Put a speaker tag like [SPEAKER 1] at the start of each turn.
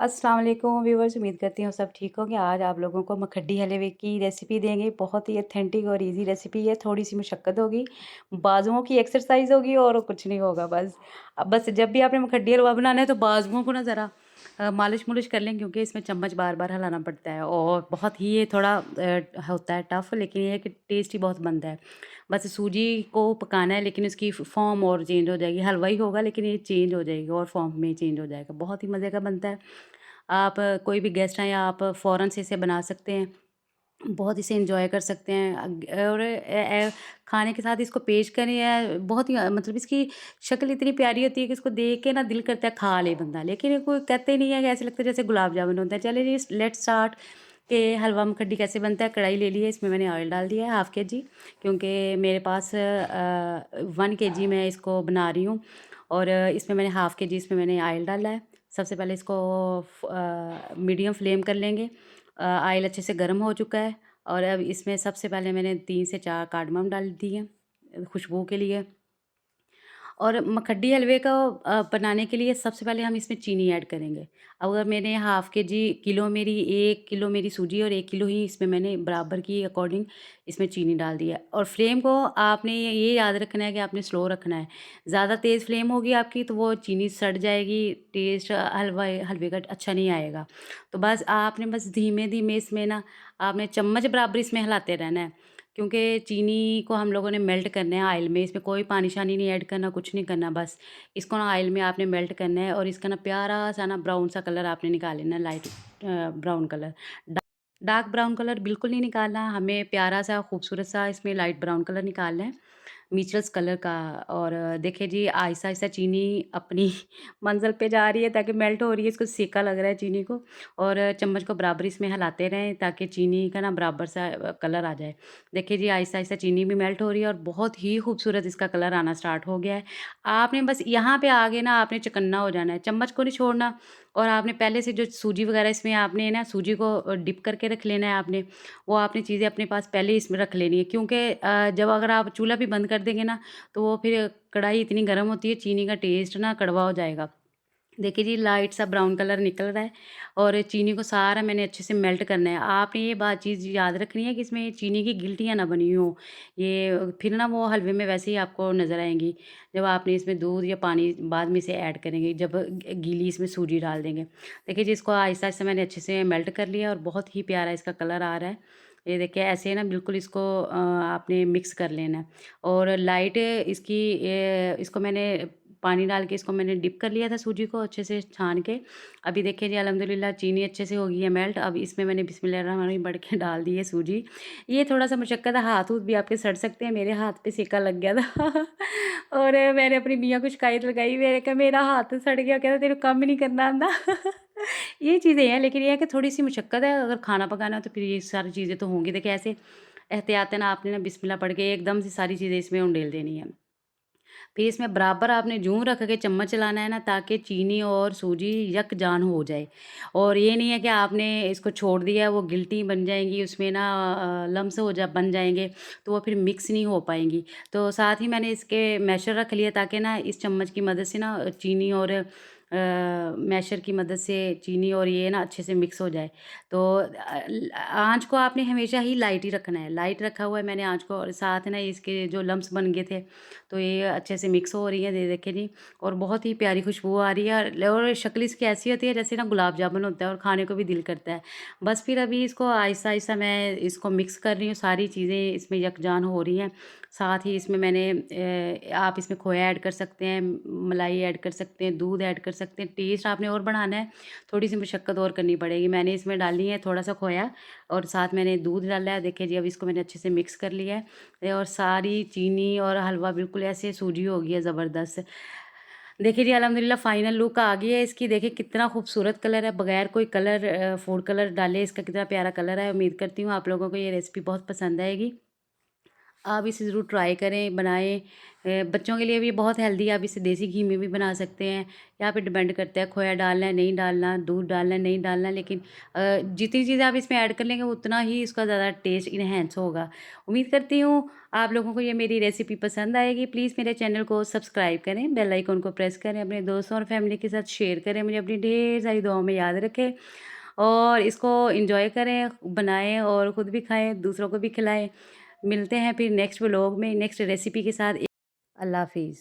[SPEAKER 1] अस्सलाम वालेकुम व्यूअर्स, उम्मीद करती हूँ सब ठीक होंगे। आज आप लोगों को मखड्डी हलवे की रेसिपी देंगे। बहुत ही ऑथेंटिक और इजी रेसिपी है। थोड़ी-सी मशक्क़त होगी, बाजुओं की एक्सरसाइज़ होगी और कुछ नहीं होगा बस। बस जब भी आपने मखड्डी हलवा बनाना है तो बाजुओं को ना ज़रा मालिश-मुलिश कर लें, क्योंकि इसमें चम्मच बार-बार हिलाना पड़ता है और बहुत ही ये थोड़ा होता है टफ़, लेकिन ये है कि टेस्टी बहुत बनता है। बस सूजी को पकाना है, लेकिन उसकी फ़ॉर्म और चेंज हो जाएगी। हलवा ही होगा लेकिन ये चेंज हो जाएगी और फ़ॉर्म में चेंज हो जाएगा। बहुत ही मज़े का बनता है। आप कोई भी गेस्ट आएँ, आप फ़ौरन से इसे बना सकते हैं। बहुत इसे एन्जॉय कर सकते हैं और खाने के साथ इसको पेश करें या बहुत ही मतलब इसकी शक्ल इतनी प्यारी होती है कि इसको देख के ना दिल करता है खा ले बंदा। लेकिन ये कोई कहते नहीं है कि ऐसे लगता है जैसे गुलाब जामुन होता है। चलिए जी, लेट्स स्टार्ट कि हलवा मखड्डी कैसे बनता है। कढ़ाई ले ली है, इसमें मैंने ऑयल डाल दिया है हाफ़ केजी, क्योंकि मेरे पास 1 केजी मैं इसको बना रही हूँ और इसमें मैंने हाफ़ केजी इसमें मैंने ऑयल डाला है। सबसे पहले इसको मीडियम फ्लेम कर लेंगे। ऑयल अच्छे से गर्म हो चुका है और अब इसमें सबसे पहले मैंने 3 से 4 कार्डमम डाल दी है खुशबू के लिए। और मखड्डी हलवे का बनाने के लिए सबसे पहले हम इसमें चीनी ऐड करेंगे। अगर मैंने हाफ़ केजी किलो मेरी 1 किलो मेरी सूजी और 1 किलो ही इसमें मैंने बराबर की अकॉर्डिंग इसमें चीनी डाल दी है। और फ्लेम को आपने ये याद रखना है कि आपने स्लो रखना है। ज़्यादा तेज़ फ्लेम होगी आपकी तो वो चीनी सड़ जाएगी, टेस्ट हलवे का अच्छा नहीं आएगा। तो बस आपने बस धीमे-धीमे इसमें ना आपने चम्मच बराबर इसमें हिलाते रहना है। क्योंकि चीनी को हम लोगों ने मेल्ट करना है ऑयल में, इसमें कोई पानी-शानी नहीं ऐड करना, कुछ नहीं करना, बस इसको ना ऑयल में आपने मेल्ट करना है और इसका ना प्यारा-सा ना ब्राउन सा कलर आपने निकाल लेना है, लाइट ब्राउन कलर। डा डार्क ब्राउन कलर बिल्कुल नहीं निकालना, हमें प्यारा-सा खूबसूरत-सा इसमें लाइट ब्राउन कलर निकालना है, मीचल्स कलर का। और देखिए जी, आहिस्ता-आहिस्ता चीनी अपनी मंज़िल पे जा रही है, ताकि मेल्ट हो रही है, इसको सेका लग रहा है चीनी को। और चम्मच को बराबर इसमें हिलाते रहें ताकि चीनी का ना बराबर सा कलर आ जाए। देखिए जी, आहिस्ता-आहिस्ता चीनी भी मेल्ट हो रही है और बहुत ही खूबसूरत इसका कलर आना स्टार्ट हो गया है। आपने बस यहाँ पे आगे ना आपने चौकन्ना हो जाना है, चम्मच को नहीं छोड़ना। और आपने पहले से जो सूजी वगैरह इसमें आपने ना सूजी को डिप करके रख लेना है आपने। वो आपने चीज़ें अपने पास पहले ही इसमें रख लेनी है, क्योंकि जब अगर आप चूल्हा भी बंद कर देंगे ना, तो वो फिर कढ़ाई इतनी गर्म होती है, चीनी का टेस्ट ना कड़वा हो जाएगा। देखिए जी, लाइट सा ब्राउन कलर निकल रहा है और चीनी को सारा मैंने अच्छे से मेल्ट करना है। आपने ये बात चीज़ याद रखनी है कि इसमें चीनी की गिल्टियाँ ना बनी हों। ये फिर ना वो हलवे में वैसे ही आपको नज़र आएँगी, जब आपने इसमें दूध या पानी बाद में से ऐड करेंगे, जब गीली इसमें सूजी डाल देंगे। देखिए जी, इसको आहिस्ता-आहिस्ता मैंने अच्छे से मेल्ट कर लिया और बहुत ही प्यारा इसका कलर आ रहा है। ये देखिए ऐसे ना बिल्कुल इसको आपने मिक्स कर लेना है। और लाइट इसकी इसको मैंने पानी डाल के इसको मैंने डिप कर लिया था सूजी को अच्छे से छान के। अभी देखिए जी, अल्हम्दुलिल्लाह चीनी अच्छे से हो गई है मेल्ट। अब इसमें मैंने बिस्मिल्लाहिर्रहमानिर्रहीम पढ़ के डाल दी है सूजी। ये थोड़ा-सा मशक्कत है, हाथ-हूथ भी आपके सड़ सकते हैं। मेरे हाथ पे सेका लग गया था और मैंने अपनी मियाँ को शिकायत लगाई। मैंने कहा मेरा हाथ तो सड़ गया, कहता तेरे को काम ही नहीं करना आंदा। ये चीज़ें हैं, लेकिन ये है कि थोड़ी-सी मशक्कत है। अगर खाना पकाना है तो फिर ये सारी चीज़ें तो होंगी। देखिए ऐसे एहतियातन आपने ना बिस्मिल्लाह पढ़ के एकदम से सारी चीज़ें इसमें उंडेल देनी है। फिर इसमें बराबर आपने जूँ रख के चम्मच चलाना है ना, ताकि चीनी और सूजी यकजान हो जाए। और ये नहीं है कि आपने इसको छोड़ दिया, वो गिल्टी बन जाएँगी, उसमें ना लम्स हो जा बन जाएँगे, तो वो फिर मिक्स नहीं हो पाएँगी। तो साथ ही मैंने इसके मैशर रख लिया, ताकि ना इस चम्मच की मदद से ना चीनी और मैशर की मदद से चीनी और ये ना अच्छे से मिक्स हो जाए। तो आँच को आपने हमेशा ही लाइट ही रखना है। लाइट रखा हुआ है मैंने आँच को, और साथ ना इसके जो लम्स बन गए थे, तो ये अच्छे से मिक्स हो रही है, ये देखिए जी। और बहुत ही प्यारी खुशबू आ रही है और शक्ल इसकी ऐसी होती है जैसे ना गुलाब जामुन होता है और खाने को भी दिल करता है। बस फिर अभी इसको आहिस्ता-आहिस्ता मैं इसको मिक्स कर रही हूँ, सारी चीज़ें इसमें यकजान हो रही हैं। साथ ही इसमें मैंने आप इसमें खोया ऐड कर सकते हैं, मलाई ऐड कर सकते हैं, दूध ऐड कर सकते हैं। टेस्ट आपने और बढ़ाना है, थोड़ी-सी मशक्कत और करनी पड़ेगी। मैंने इसमें डाली है थोड़ा-सा खोया और साथ मैंने दूध डाला है। देखिए जी, अब इसको मैंने अच्छे से मिक्स कर लिया है। और सारी चीनी और हलवा बिल्कुल ऐसे सूजी हो गई है ज़बरदस्त। देखिए जी, अल्हम्दुलिल्लाह फ़ाइनल लुक आ गई है इसकी। देखिए कितना खूबसूरत कलर है, बगैर कोई कलर फूड कलर डाले इसका कितना प्यारा कलर है। उम्मीद करती हूँ आप लोगों को ये रेसिपी बहुत पसंद आएगी। आप इसे ज़रूर ट्राई करें, बनाएँ। बच्चों के लिए भी बहुत हेल्दी है, आप इसे देसी घी में भी बना सकते हैं। यहाँ पे डिपेंड करता है खोया डालना है, नहीं डालना, दूध डालना है, नहीं डालना, लेकिन जितनी चीज़ें आप इसमें ऐड कर लेंगे उतना ही इसका ज़्यादा टेस्ट इन्हेंस होगा। उम्मीद करती हूँ आप लोगों को ये मेरी रेसिपी पसंद आएगी। प्लीज़ मेरे चैनल को सब्सक्राइब करें, बेल आइकन को प्रेस करें, अपने दोस्तों और फैमिली के साथ शेयर करें, मुझे अपनी ढेर सारी दुआओं में याद रखें और इसको एन्जॉय करें, बनाएँ और खुद भी खाएँ, दूसरों को भी खिलाएँ। मिलते हैं फिर नेक्स्ट व्लॉग में, नेक्स्ट रेसिपी के साथ। अल्लाह हाफ़िज़।